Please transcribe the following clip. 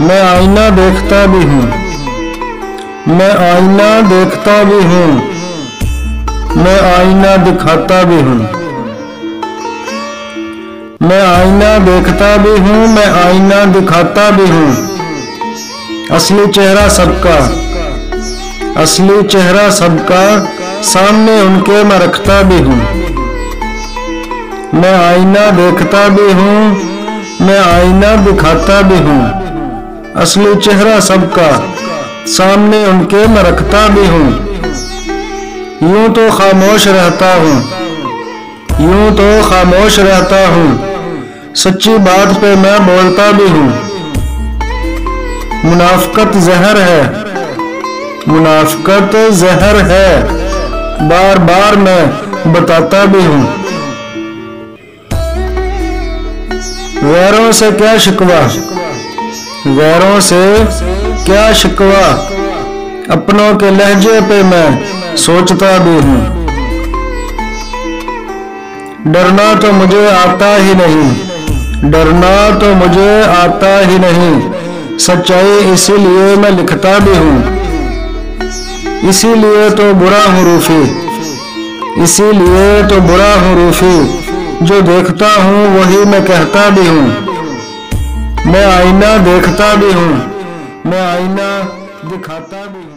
मैं आईना देखता भी हूँ, मैं आईना देखता भी हूँ, मैं आईना दिखाता भी हूँ। मैं आईना देखता भी हूँ, मैं आईना दिखाता भी हूँ। असली चेहरा सबका, असली चेहरा सबका सामने उनके मैं रखता भी हूँ। मैं आईना देखता भी हूँ, मैं आईना दिखाता भी हूँ। असली चेहरा सबका सामने उनके मैं रखता भी हूँ। यूं तो खामोश रहता हूँ, यूं तो खामोश रहता हूँ, सच्ची बात पे मैं बोलता भी हूँ। मुनाफिकत जहर है, मुनाफिकत जहर है, बार बार मैं बताता भी हूँ। गैरों से क्या शिकवा, गैरों से क्या शिकवा, अपनों के लहजे पे मैं सोचता भी हूँ। डरना तो मुझे आता ही नहीं, डरना तो मुझे आता ही नहीं, सच्चाई इसीलिए मैं लिखता भी हूँ। इसीलिए तो बुरा हूँ रूफी, इसीलिए तो बुरा हूँ रूफी, जो देखता हूँ वही मैं कहता भी हूँ। मैं आईना देखता भी हूँ, मैं आईना दिखाता भी हूँ।